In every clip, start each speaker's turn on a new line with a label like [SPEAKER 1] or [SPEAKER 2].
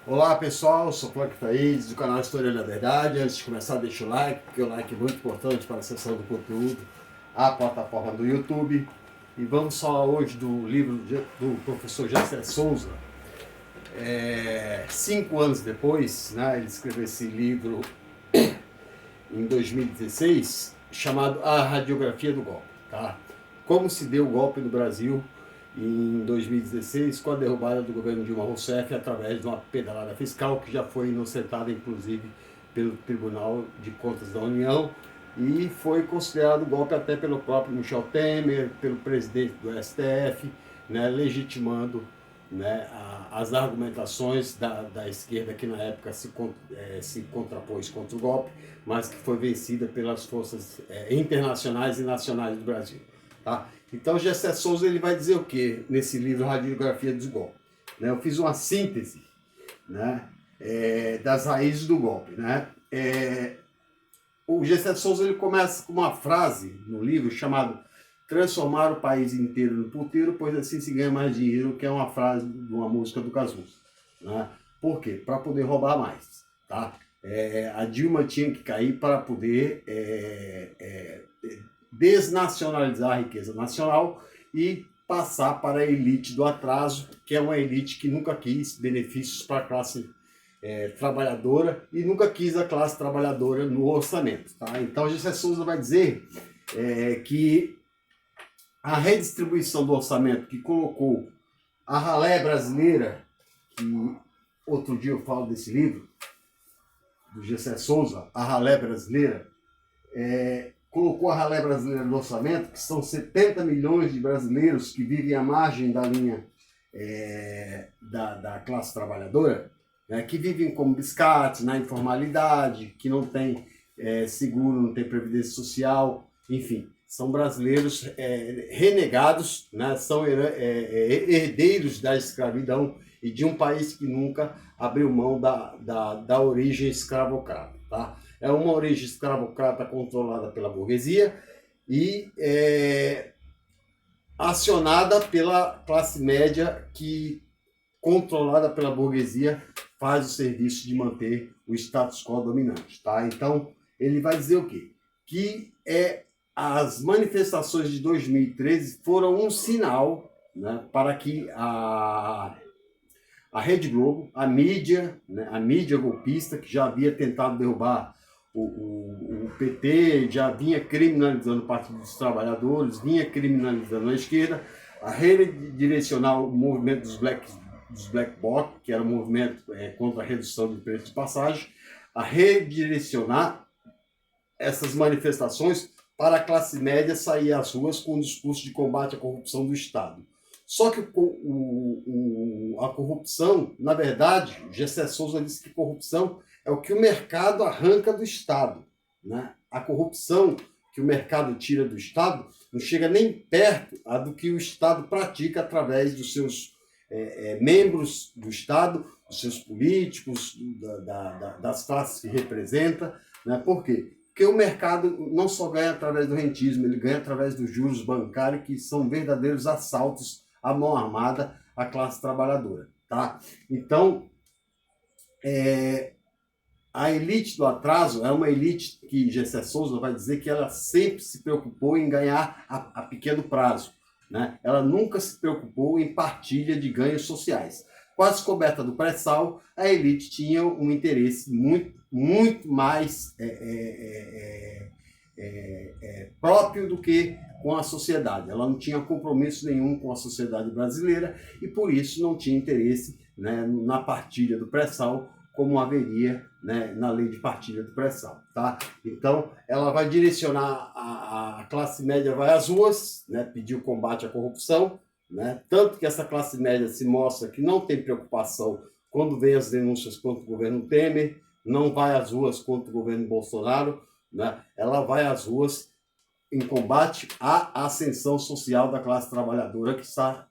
[SPEAKER 1] Olá pessoal, sou Cláudio Thaís do canal História da Verdade. Antes de começar, deixa o like, porque o like é muito importante para a acessão do conteúdo à plataforma do YouTube. E vamos falar hoje do livro do professor José Souza. 5 anos depois, né, ele escreveu esse livro em 2016, chamado A Radiografia do Golpe. Tá? Como se deu o golpe no Brasil em 2016, com a derrubada do governo Dilma Rousseff através de uma pedalada fiscal que já foi inocentada, inclusive, pelo Tribunal de Contas da União e foi considerado golpe até pelo próprio Michel Temer, pelo presidente do STF, né, legitimando, né, as argumentações da esquerda que na época se contrapôs contra o golpe, mas que foi vencida pelas forças internacionais e nacionais do Brasil. Tá? Então, Gessé Souza ele vai dizer o que nesse livro Radiografia dos Golpes? Né? Eu fiz uma síntese, né, das raízes do golpe. Né? O Gessé Souza ele começa com uma frase no livro chamado transformar o país inteiro no puteiro, pois assim se ganha mais dinheiro, que é uma frase de uma música do Cazuza. Né? Por quê? Para poder roubar mais. Tá? A Dilma tinha que cair para poder desnacionalizar a riqueza nacional e passar para a elite do atraso, que é uma elite que nunca quis benefícios para a classe trabalhadora e nunca quis a classe trabalhadora no orçamento. Tá? Então, Gessé Souza vai dizer que a redistribuição do orçamento que colocou a ralé brasileira, que outro dia eu falo desse livro, do Gessé Souza, a ralé brasileira, colocou a ralé brasileira no orçamento, que são 70 milhões de brasileiros que vivem à margem da linha da classe trabalhadora, né, que vivem como biscate, na informalidade, que não tem seguro, não tem previdência social, enfim, são brasileiros renegados, né, são herdeiros da escravidão e de um país que nunca abriu mão da origem escravocrata. Tá? É uma origem escravocrata controlada pela burguesia e acionada pela classe média que, controlada pela burguesia, faz o serviço de manter o status quo dominante. Tá? Então, ele vai dizer o quê? Que as manifestações de 2013 foram um sinal, né, para que a Rede Globo, a mídia, né, a mídia golpista, que já havia tentado derrubar o PT, já vinha criminalizando o Partido dos Trabalhadores, vinha criminalizando a esquerda, a redirecionar o movimento dos Black Bloc, que era um movimento contra a redução do preço de passagem, a redirecionar essas manifestações para a classe média sair às ruas com um discurso de combate à corrupção do Estado. Só que a corrupção, na verdade, Gessé Souza disse que corrupção é o que o mercado arranca do Estado. Né? A corrupção que o mercado tira do Estado não chega nem perto do que o Estado pratica através dos seus membros do Estado, dos seus políticos, das classes que representa. Né? Por quê? Porque o mercado não só ganha através do rentismo, ele ganha através dos juros bancários, que são verdadeiros assaltos à mão armada à classe trabalhadora. Tá? Então, a elite do atraso é uma elite que Gessé Souza vai dizer que ela sempre se preocupou em ganhar a pequeno prazo. Né? Ela nunca se preocupou em partilha de ganhos sociais. Com a descoberta do pré-sal, a elite tinha um interesse muito mais próprio do que com a sociedade. Ela não tinha compromisso nenhum com a sociedade brasileira e, por isso, não tinha interesse, né, na partilha do pré-sal, como haveria, né, na lei de partilha do pré-sal. Tá? Então, ela vai direcionar a classe média, vai às ruas, né, pedir o combate à corrupção, né, tanto que essa classe média se mostra que não tem preocupação quando vem as denúncias contra o governo Temer, não vai às ruas contra o governo Bolsonaro, né, ela vai às ruas em combate à ascensão social da classe trabalhadora que está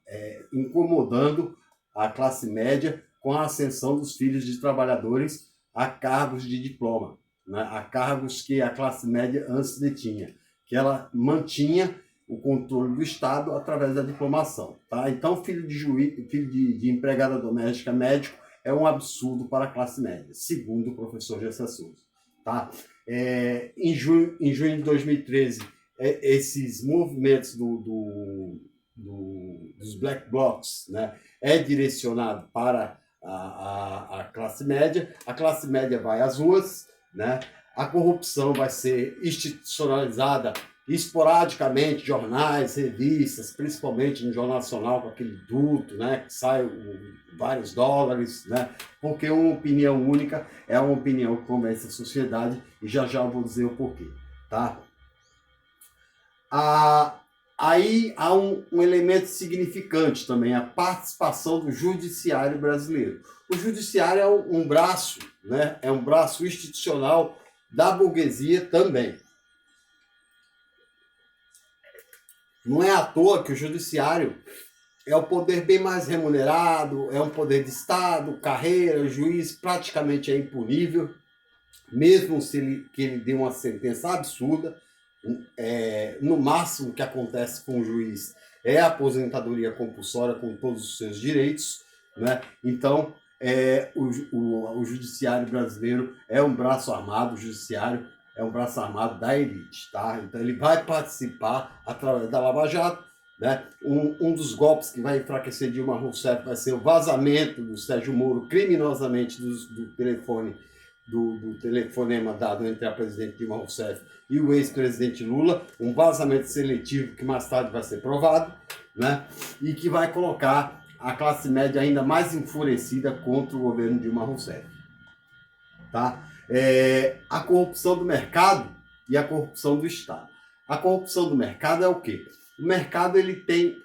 [SPEAKER 1] incomodando a classe média com a ascensão dos filhos de trabalhadores a cargos de diploma, né? A cargos que a classe média antes detinha, que ela mantinha o controle do Estado através da diplomação. Tá? Então, filho de empregada doméstica médico é um absurdo para a classe média, segundo o professor Gessé Souza. Tá? Em junho de 2013, esses movimentos dos black blocs, né, é direcionado para a classe média. A classe média vai às ruas, né? A corrupção vai ser institucionalizada esporadicamente, jornais, revistas, principalmente no Jornal Nacional, com aquele duto, né, que sai vários dólares, né, porque uma opinião única é uma opinião que convence a sociedade, e já já eu vou dizer o porquê. Tá? Aí há um elemento significante também, a participação do judiciário brasileiro. O judiciário é um braço, né, é um braço institucional da burguesia também. Não é à toa que o judiciário é o poder bem mais remunerado, é um poder de Estado, carreira, o juiz praticamente é impunível, mesmo se ele dê uma sentença absurda. No máximo que acontece com o juiz é a aposentadoria compulsória com todos os seus direitos, né? Então, o judiciário brasileiro é um braço armado, o judiciário é um braço armado da elite, tá? Então ele vai participar através da Lava Jato, né? Um dos golpes que vai enfraquecer Dilma Rousseff vai ser o vazamento do Sérgio Moro criminosamente do telefonema dado entre a presidente Dilma Rousseff e o ex-presidente Lula, um vazamento seletivo que mais tarde vai ser provado, né? E que vai colocar a classe média ainda mais enfurecida contra o governo Dilma Rousseff. Tá? A corrupção do mercado e a corrupção do Estado. A corrupção do mercado é o quê? O mercado ele tem,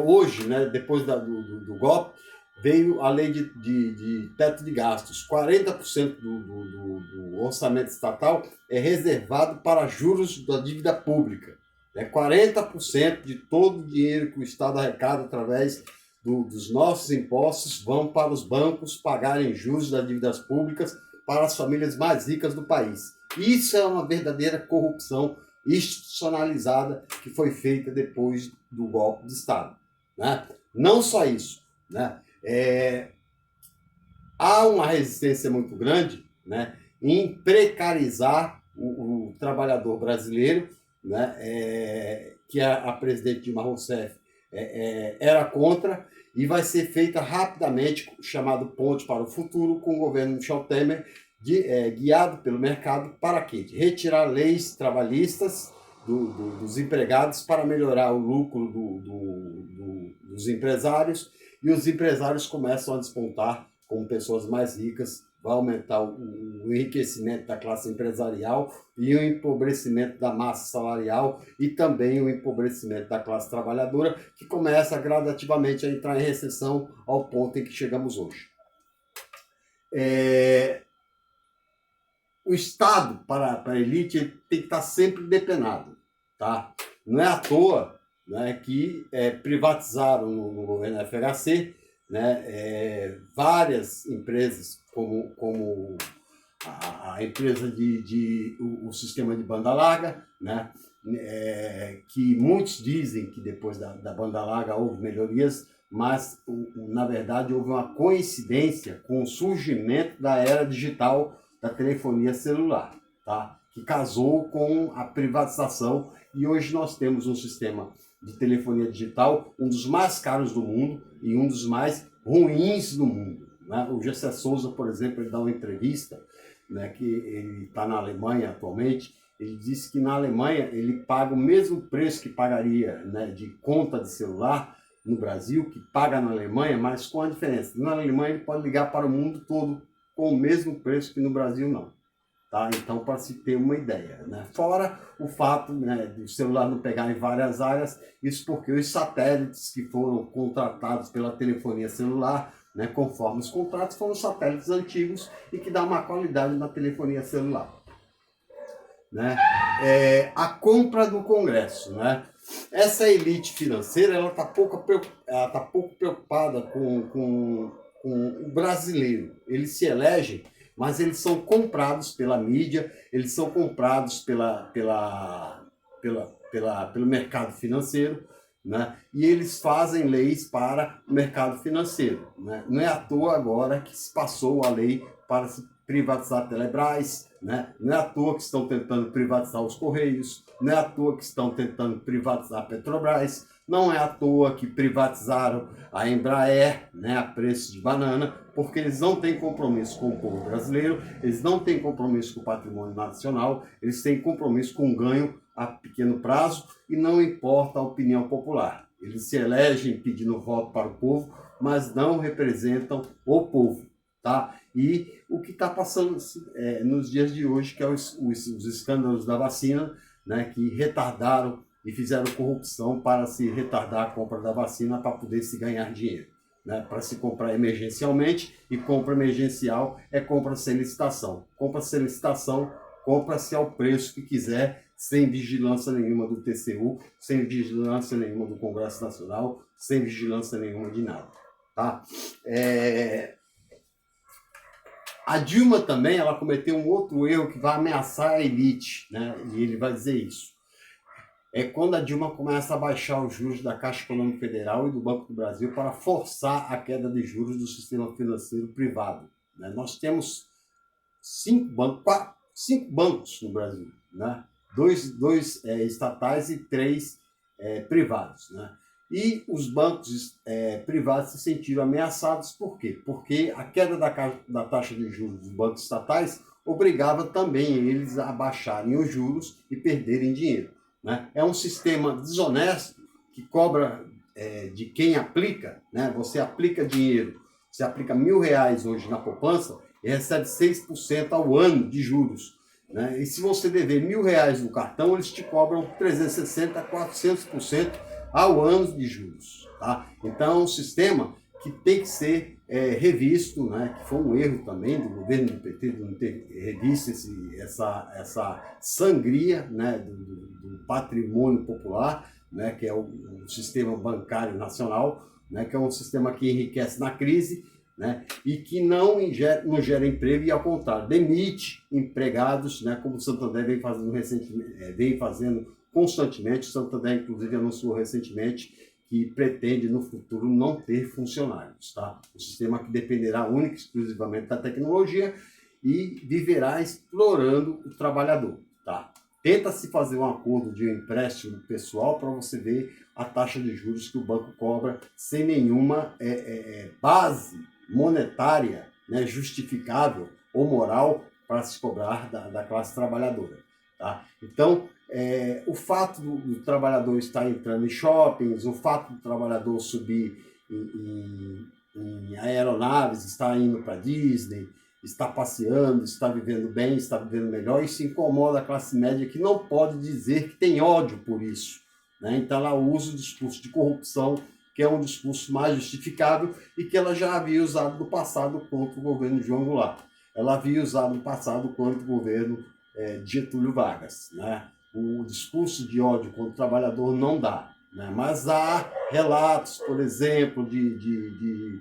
[SPEAKER 1] hoje, né, depois do golpe, veio a lei de teto de gastos. 40% do orçamento estatal é reservado para juros da dívida pública. 40% de todo o dinheiro que o Estado arrecada através dos nossos impostos vão para os bancos pagarem juros das dívidas públicas para as famílias mais ricas do país. Isso é uma verdadeira corrupção institucionalizada que foi feita depois do golpe de Estado. Né? Não só isso, né? Há uma resistência muito grande, né, em precarizar o trabalhador brasileiro, né, que a presidente Dilma Rousseff era contra, e vai ser feita rapidamente, chamado Ponte para o Futuro, com o governo Michel Temer, guiado pelo mercado, para quê? De retirar leis trabalhistas dos empregados para melhorar o lucro dos empresários, e os empresários começam a despontar como pessoas mais ricas, vai aumentar o enriquecimento da classe empresarial e o empobrecimento da massa salarial, e também o empobrecimento da classe trabalhadora, que começa gradativamente a entrar em recessão ao ponto em que chegamos hoje. O Estado, para a elite, tem que estar sempre depenado. Tá? Não é à toa, né, que privatizaram no governo FHC, né, várias empresas, como a empresa o sistema de banda larga, né, que muitos dizem que depois da banda larga houve melhorias, mas na verdade houve uma coincidência com o surgimento da era digital da telefonia celular, tá? Que casou com a privatização, e hoje nós temos um sistema de telefonia digital, um dos mais caros do mundo e um dos mais ruins do mundo. Né? O Gessé Souza, por exemplo, ele dá uma entrevista, né, que ele está na Alemanha atualmente. Ele disse que na Alemanha ele paga o mesmo preço que pagaria, né, de conta de celular no Brasil, que paga na Alemanha, mas com a diferença. Na Alemanha ele pode ligar para o mundo todo com o mesmo preço que no Brasil não. Tá? Então, para se ter uma ideia, né? Fora o fato, né, do celular não pegar em várias áreas, isso porque os satélites que foram contratados pela telefonia celular, né, conforme os contratos, foram satélites antigos e que dá uma qualidade na telefonia celular. Né? A compra do Congresso. Né? Essa elite financeira ela está pouco preocupada com o brasileiro. Eles se elegem, mas eles são comprados pela mídia, eles são comprados pelo mercado financeiro, né? E eles fazem leis para o mercado financeiro, né? Não é à toa agora que se passou a lei para se privatizar a Telebrás, né? Não é à toa que estão tentando privatizar os Correios, não é à toa que estão tentando privatizar a Petrobras, não é à toa que privatizaram a Embraer, né, a preço de banana, porque eles não têm compromisso com o povo brasileiro, eles não têm compromisso com o patrimônio nacional, eles têm compromisso com o ganho a pequeno prazo e não importa a opinião popular. Eles se elegem pedindo voto para o povo, mas não representam o povo, tá? E o que está passando nos dias de hoje, que é os escândalos da vacina, né, que retardaram e fizeram corrupção para se retardar a compra da vacina para poder se ganhar dinheiro, né, para se comprar emergencialmente, e compra emergencial é compra sem licitação. Compra sem licitação, compra-se ao preço que quiser, sem vigilância nenhuma do TCU, sem vigilância nenhuma do Congresso Nacional, sem vigilância nenhuma de nada. Tá? A Dilma também, ela cometeu um outro erro que vai ameaçar a elite, né? E ele vai dizer isso. É quando a Dilma começa a baixar os juros da Caixa Econômica Federal e do Banco do Brasil para forçar a queda de juros do sistema financeiro privado, né? Nós temos 5 bancos no Brasil, né? Dois estatais e 3 privados, né? E os bancos privados se sentiram ameaçados, por quê? Porque a queda da taxa de juros dos bancos estatais obrigava também eles a baixarem os juros e perderem dinheiro, né? É um sistema desonesto que cobra de quem aplica, né? Você aplica dinheiro, você aplica R$1.000 hoje na poupança e recebe 6% ao ano de juros, né? E se você dever R$1.000 no cartão, eles te cobram 360% a 400% ao ano de juros. Tá? Então, é um sistema que tem que ser revisto, né? Que foi um erro também do governo do PT de não ter revisto essa sangria, né? do patrimônio popular, né? Que é o sistema bancário nacional, né? Que é um sistema que enriquece na crise, né? E que não gera emprego e, ao contrário, demite empregados, né? Como o Santander vem fazendo constantemente. O Santander, inclusive, anunciou recentemente que pretende, no futuro, não ter funcionários. Tá? Um sistema que dependerá única e exclusivamente da tecnologia e viverá explorando o trabalhador. Tá? Tenta-se fazer um acordo de um empréstimo pessoal para você ver a taxa de juros que o banco cobra sem nenhuma base monetária, né, justificável ou moral para se cobrar da classe trabalhadora. Tá? Então, o fato do trabalhador estar entrando em shoppings, o fato do trabalhador subir em aeronaves, estar indo para Disney, estar passeando, estar vivendo bem, estar vivendo melhor, isso incomoda a classe média, que não pode dizer que tem ódio por isso, né? Então ela usa o discurso de corrupção, que é um discurso mais justificável e que ela já havia usado no passado contra o governo João Goulart. Ela havia usado no passado contra o governo de Getúlio Vargas, né? O discurso de ódio contra o trabalhador não dá, né? Mas há relatos, por exemplo, de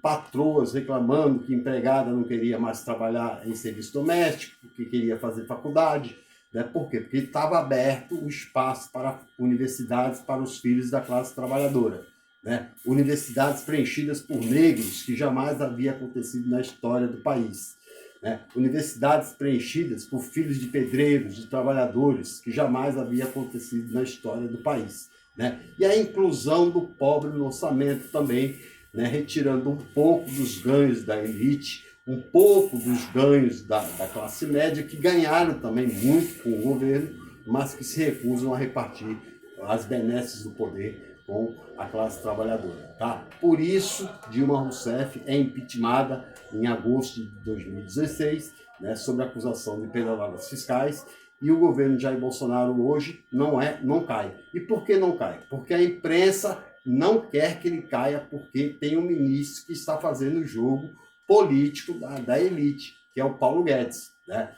[SPEAKER 1] patroas reclamando que empregada não queria mais trabalhar em serviço doméstico, porque queria fazer faculdade, né? Por quê? Porque estava aberto o espaço para universidades para os filhos da classe trabalhadora, né? Universidades preenchidas por negros, que jamais havia acontecido na história do país. Né? Universidades preenchidas por filhos de pedreiros, de trabalhadores, que jamais havia acontecido na história do país. Né? E a inclusão do pobre no orçamento também, né? Retirando um pouco dos ganhos da elite, um pouco dos ganhos da classe média, que ganharam também muito com o governo, mas que se recusam a repartir as benesses do poder com a classe trabalhadora. Tá? Por isso, Dilma Rousseff é impeachmentada em agosto de 2016, né, sob acusação de pedaladas fiscais, e o governo Jair Bolsonaro hoje não cai. E por que não cai? Porque a imprensa não quer que ele caia, porque tem um ministro que está fazendo o jogo político da elite, que é o Paulo Guedes. Né?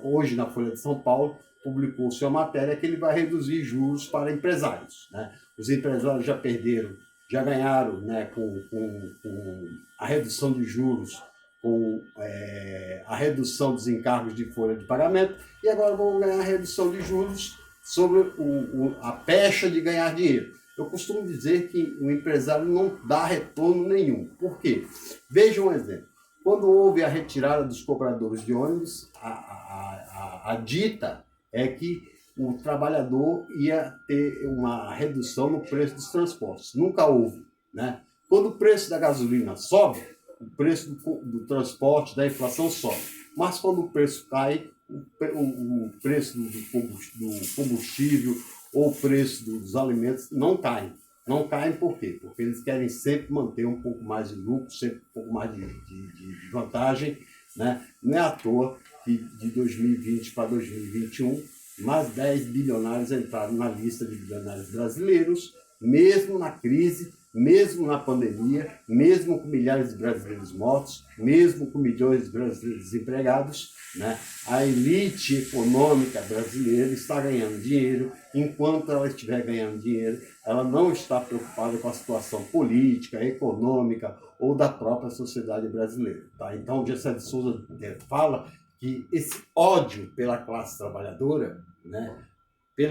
[SPEAKER 1] Hoje, na Folha de São Paulo, publicou sua matéria que ele vai reduzir juros para empresários. Né? Os empresários já ganharam, né, com a redução de juros, com a redução dos encargos de folha de pagamento, e agora vão ganhar a redução de juros sobre a pecha de ganhar dinheiro. Eu costumo dizer que o empresário não dá retorno nenhum. Por quê? Veja um exemplo. Quando houve a retirada dos cobradores de ônibus, a dita é que o trabalhador ia ter uma redução no preço dos transportes. Nunca houve, né? Quando o preço da gasolina sobe, o preço do transporte, da inflação sobe. Mas quando o preço cai, o preço do combustível ou o preço dos alimentos não caem. Não caem por quê? Porque eles querem sempre manter um pouco mais de lucro, sempre um pouco mais de vantagem, né? Não é à toa que de 2020 para 2021, mais 10 bilionários entraram na lista de bilionários brasileiros, mesmo na crise, mesmo na pandemia, mesmo com milhares de brasileiros mortos, mesmo com milhões de brasileiros desempregados, né? A elite econômica brasileira está ganhando dinheiro. Enquanto ela estiver ganhando dinheiro, ela não está preocupada com a situação política, econômica ou da própria sociedade brasileira. Tá? Então, o Gessé de Souza fala que esse ódio pela classe trabalhadora, né, que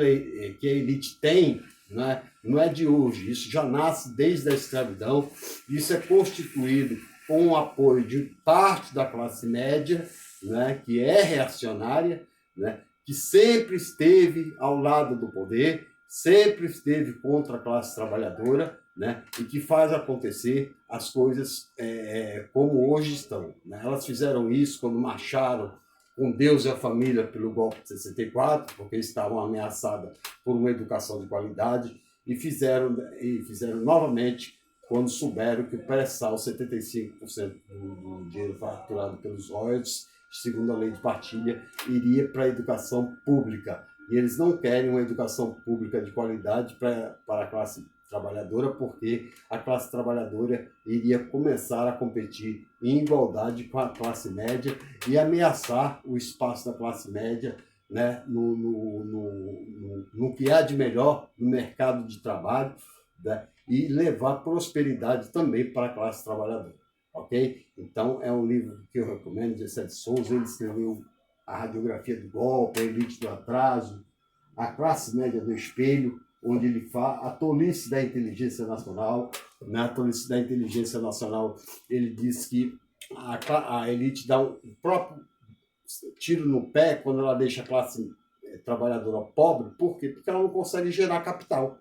[SPEAKER 1] a elite tem, né, não é de hoje. Isso já nasce desde a escravidão. Isso é constituído com o apoio de parte da classe média, né, que é reacionária, né, que sempre esteve ao lado do poder, sempre esteve contra a classe trabalhadora, né, e que faz acontecer as coisas como hoje estão. Né? Elas fizeram isso quando marcharam com Deus e a família pelo golpe de 64, porque estavam ameaçadas por uma educação de qualidade, e fizeram novamente quando souberam que o pré-sal, 75% do dinheiro faturado pelos royalties, segundo a lei de partilha, iria para a educação pública. E eles não querem uma educação pública de qualidade para a classe trabalhadora, porque a classe trabalhadora iria começar a competir em igualdade com a classe média e ameaçar o espaço da classe média, né, no que há de melhor no mercado de trabalho, né, e levar prosperidade também para a classe trabalhadora. Ok? Então, é um livro que eu recomendo, de Gessé de Souza. Ele escreveu A Radiografia do Golpe, A Elite do Atraso, A Classe Média do Espelho, onde ele fala a tolice da inteligência nacional. Na tolice da inteligência nacional, ele diz que a elite dá um próprio tiro no pé quando ela deixa a classe trabalhadora pobre. Por quê? Porque ela não consegue gerar capital.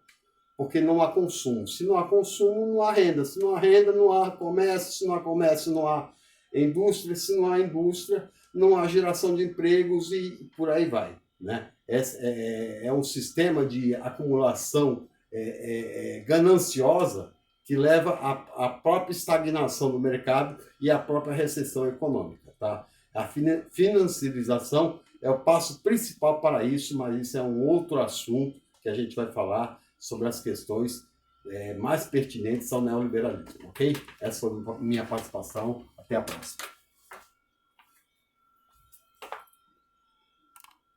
[SPEAKER 1] Porque não há consumo. Se não há consumo, não há renda. Se não há renda, não há comércio. Se não há comércio, não há indústria. Se não há indústria, não há geração de empregos e por aí vai. Né? É um sistema de acumulação gananciosa que leva à própria estagnação do mercado e à própria recessão econômica. Tá? A financiarização é o passo principal para isso, mas isso é um outro assunto que a gente vai falar sobre as questões mais pertinentes ao neoliberalismo, ok? Essa foi a minha participação. Até a próxima.